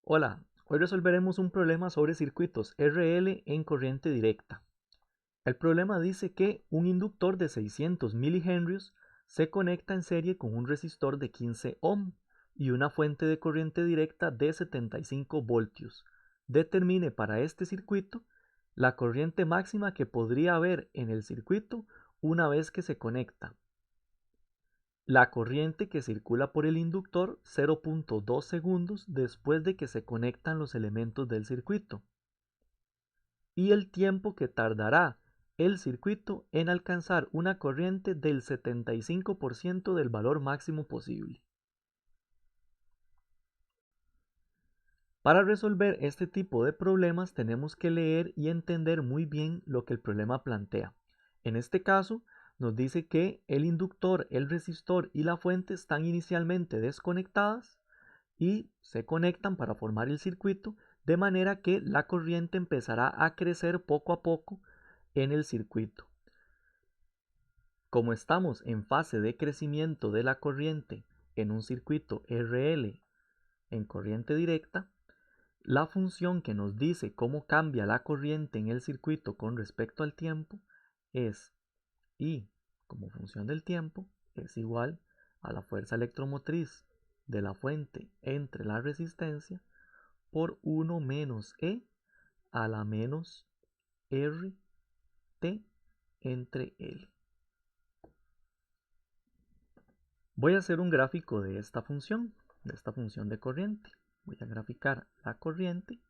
Hola, hoy resolveremos un problema sobre circuitos RL en corriente directa. El problema dice que un inductor de 600 milihenrios se conecta en serie con un resistor de 15 ohm y una fuente de corriente directa de 75 voltios. Determine para este circuito la corriente máxima que podría haber en el circuito una vez que se conecta. La corriente que circula por el inductor 0.2 segundos después de que se conectan los elementos del circuito y el tiempo que tardará el circuito en alcanzar una corriente del 75% del valor máximo posible. Para resolver este tipo de problemas tenemos que leer y entender muy bien lo que el problema plantea. En este caso, nos dice que el inductor, el resistor y la fuente están inicialmente desconectadas y se conectan para formar el circuito, de manera que la corriente empezará a crecer poco a poco en el circuito. Como estamos en fase de crecimiento de la corriente en un circuito RL en corriente directa, la función que nos dice cómo cambia la corriente en el circuito con respecto al tiempo es I como función del tiempo es igual a la fuerza electromotriz de la fuente entre la resistencia por 1 menos E a la menos RT entre L. Voy a hacer un gráfico de esta función de corriente. Voy a graficar la corriente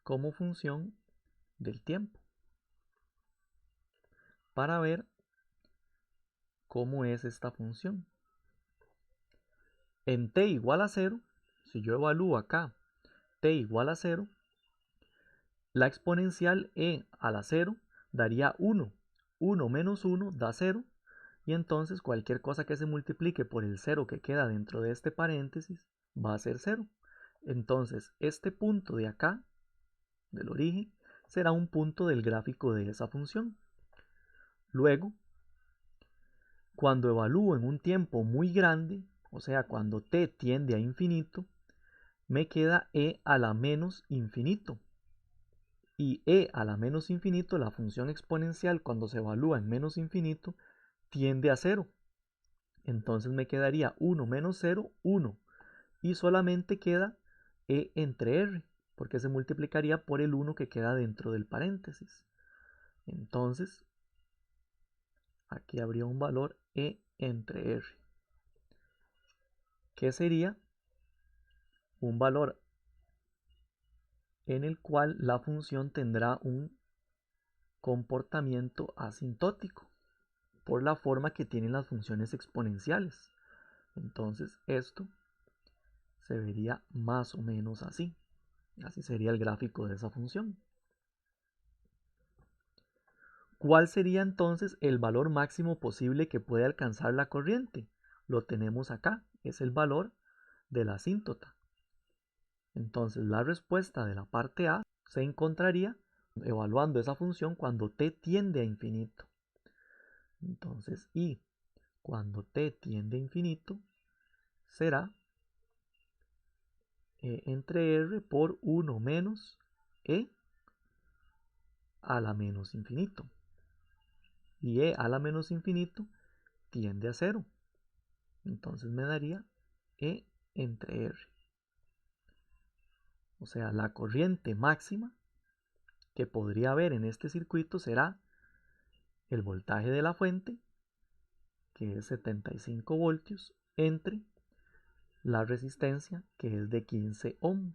como función del tiempo para ver cómo es esta función. En t igual a 0, si yo evalúo acá t igual a 0, la exponencial e a la 0 daría 1. 1 menos 1 da 0, y entonces cualquier cosa que se multiplique por el 0 que queda dentro de este paréntesis va a ser 0. Entonces este punto de acá, del origen, será un punto del gráfico de esa función. Luego, cuando evalúo en un tiempo muy grande, o sea, cuando t tiende a infinito, me queda e a la menos infinito. Y e a la menos infinito, la función exponencial cuando se evalúa en menos infinito, tiende a 0. Entonces me quedaría 1 menos 0, 1. Y solamente queda e entre r, porque se multiplicaría por el 1 que queda dentro del paréntesis. Entonces, aquí habría un valor e entre r, que sería un valor en el cual la función tendrá un comportamiento asintótico por la forma que tienen las funciones exponenciales. Entonces esto se vería más o menos así. Así sería el gráfico de esa función. ¿Cuál sería entonces el valor máximo posible que puede alcanzar la corriente? Lo tenemos acá, es el valor de la asíntota. Entonces la respuesta de la parte A se encontraría evaluando esa función cuando t tiende a infinito. Entonces I cuando t tiende a infinito será E entre R por 1 menos E a la menos infinito. Y E a la menos infinito tiende a 0. Entonces me daría E entre R. O sea, la corriente máxima que podría haber en este circuito será el voltaje de la fuente, que es 75 voltios, entre la resistencia, que es de 15 ohm.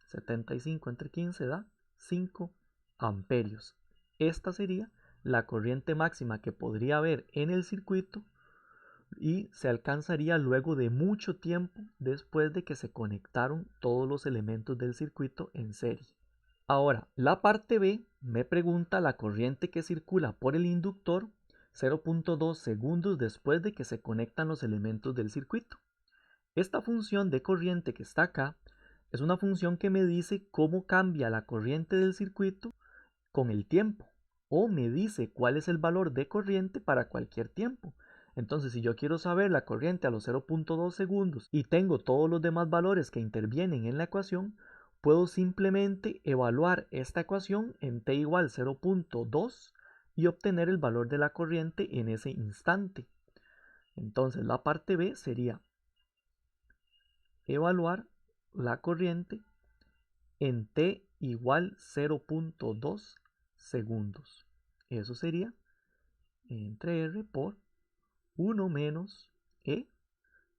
75 entre 15 da 5 amperios. Esta sería la corriente máxima que podría haber en el circuito y se alcanzaría luego de mucho tiempo después de que se conectaron todos los elementos del circuito en serie. Ahora, la parte B me pregunta la corriente que circula por el inductor 0.2 segundos después de que se conectan los elementos del circuito. Esta función de corriente que está acá es una función que me dice cómo cambia la corriente del circuito con el tiempo, o me dice cuál es el valor de corriente para cualquier tiempo. Entonces, si yo quiero saber la corriente a los 0.2 segundos y tengo todos los demás valores que intervienen en la ecuación, puedo simplemente evaluar esta ecuación en t igual 0.2 y obtener el valor de la corriente en ese instante. Entonces, la parte B sería evaluar la corriente en t igual 0.2 segundos. Eso sería entre R por 1 menos E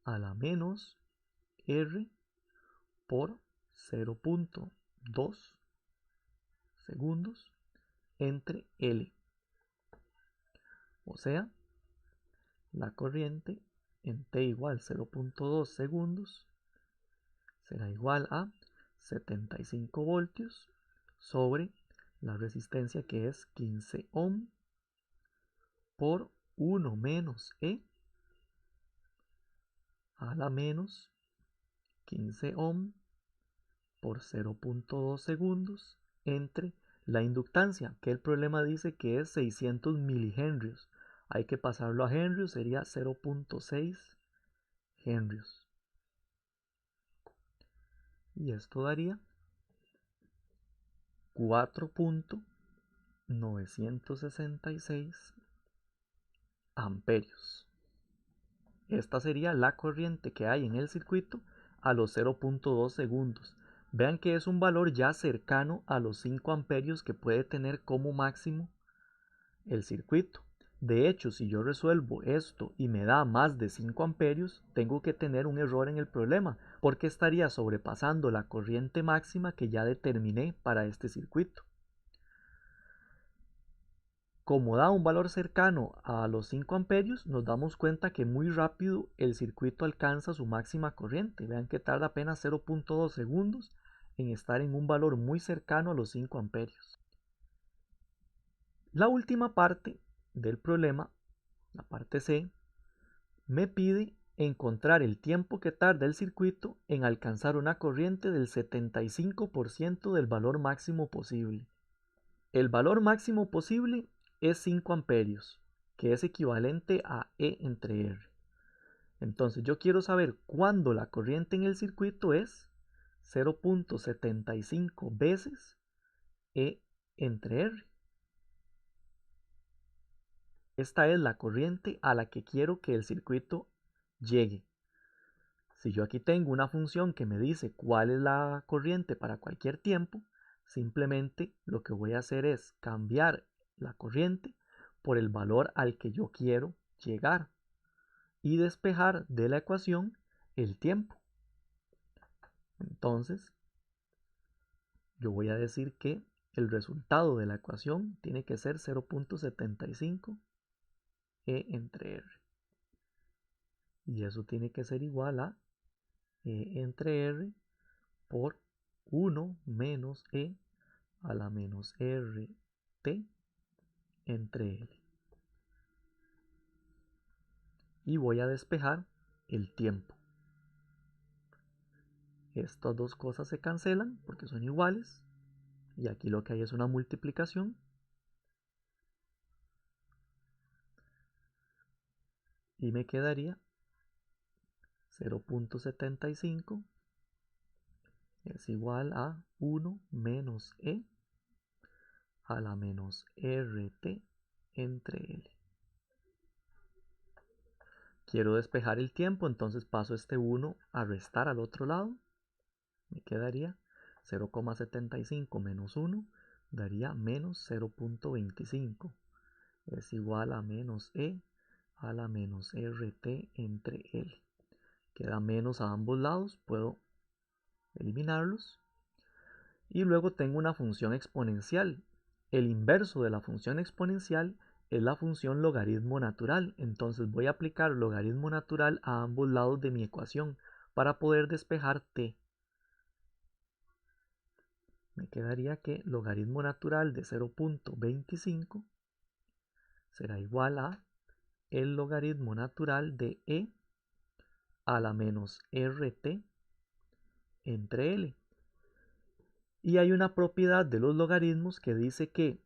a la menos R por 0.2 segundos entre L. O sea, la corriente en t igual 0.2 segundos será igual a 75 voltios sobre la resistencia que es 15 ohm por 1 menos E a la menos 15 ohm por 0.2 segundos entre la inductancia, que el problema dice que es 600 milihenrios. Hay que pasarlo a henrios, sería 0.6 henrios. Y esto daría 4.966 amperios. Esta sería la corriente que hay en el circuito a los 0.2 segundos. Vean que es un valor ya cercano a los 5 amperios que puede tener como máximo el circuito. De hecho, si yo resuelvo esto y me da más de 5 amperios, tengo que tener un error en el problema, porque estaría sobrepasando la corriente máxima que ya determiné para este circuito. Como da un valor cercano a los 5 amperios, nos damos cuenta que muy rápido el circuito alcanza su máxima corriente. Vean que tarda apenas 0.2 segundos en estar en un valor muy cercano a los 5 amperios. La última parte del problema, la parte C, me pide encontrar el tiempo que tarda el circuito en alcanzar una corriente del 75% del valor máximo posible. El valor máximo posible es 5 amperios, que es equivalente a E entre R. Entonces yo quiero saber cuándo la corriente en el circuito es 0.75 veces E entre R. Esta es la corriente a la que quiero que el circuito llegue. Si yo aquí tengo una función que me dice cuál es la corriente para cualquier tiempo, simplemente lo que voy a hacer es cambiar la corriente por el valor al que yo quiero llegar y despejar de la ecuación el tiempo. Entonces, yo voy a decir que el resultado de la ecuación tiene que ser 0.75 E entre R. Y eso tiene que ser igual a E entre R por 1 menos E a la menos RT entre L. Y voy a despejar el tiempo. Estas dos cosas se cancelan porque son iguales. Y aquí lo que hay es una multiplicación. Y me quedaría 0.75 es igual a 1 menos E a la menos RT entre L. Quiero despejar el tiempo, entonces paso este 1 a restar al otro lado. Me quedaría 0,75 menos 1 daría menos 0.25. Es igual a menos E a la menos RT entre L. Queda menos a ambos lados, puedo eliminarlos. Y luego tengo una función exponencial. El inverso de la función exponencial es la función logaritmo natural. Entonces voy a aplicar logaritmo natural a ambos lados de mi ecuación para poder despejar t. Me quedaría que logaritmo natural de 0.25 será igual a el logaritmo natural de e a la menos rt entre L. Y hay una propiedad de los logaritmos que dice que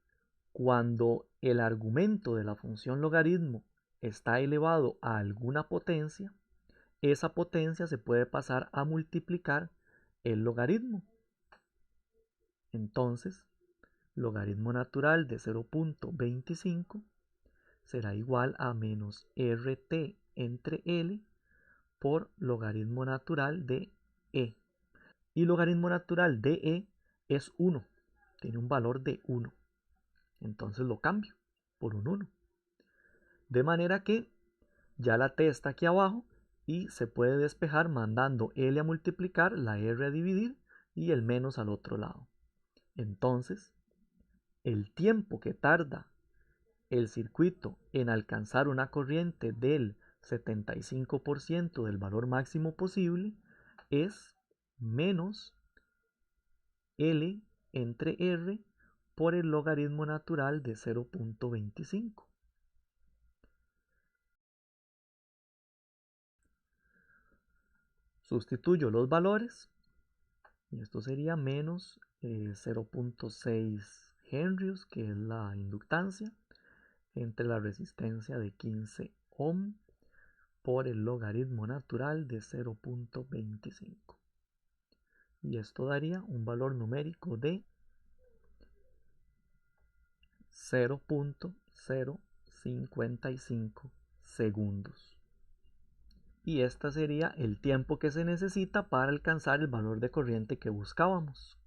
cuando el argumento de la función logaritmo está elevado a alguna potencia, esa potencia se puede pasar a multiplicar el logaritmo. Entonces, logaritmo natural de 0.25 será igual a menos RT entre L por logaritmo natural de E. Y logaritmo natural de E es 1, tiene un valor de 1. Entonces lo cambio por un 1. De manera que ya la T está aquí abajo y se puede despejar mandando L a multiplicar, la R a dividir y el menos al otro lado. Entonces, el tiempo que tarda el circuito en alcanzar una corriente del 75% del valor máximo posible es menos L entre R por el logaritmo natural de 0.25. Sustituyo los valores y esto sería menos 0.6 henrios, que es la inductancia, entre la resistencia de 15 ohm por el logaritmo natural de 0.25. Y esto daría un valor numérico de 0.055 segundos. Y este sería el tiempo que se necesita para alcanzar el valor de corriente que buscábamos.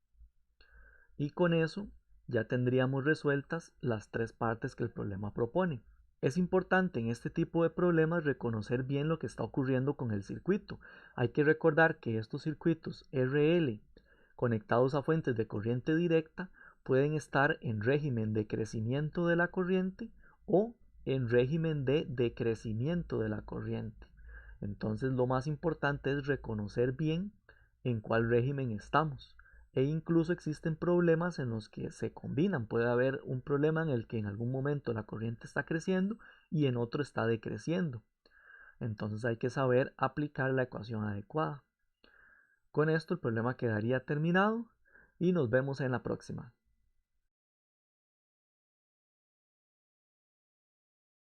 Y con eso ya tendríamos resueltas las tres partes que el problema propone. Es importante en este tipo de problemas reconocer bien lo que está ocurriendo con el circuito. Hay que recordar que estos circuitos RL conectados a fuentes de corriente directa pueden estar en régimen de crecimiento de la corriente o en régimen de decrecimiento de la corriente. Entonces lo más importante es reconocer bien en cuál régimen estamos. E incluso existen problemas en los que se combinan. Puede haber un problema en el que en algún momento la corriente está creciendo y en otro está decreciendo. Entonces hay que saber aplicar la ecuación adecuada. Con esto el problema quedaría terminado y nos vemos en la próxima.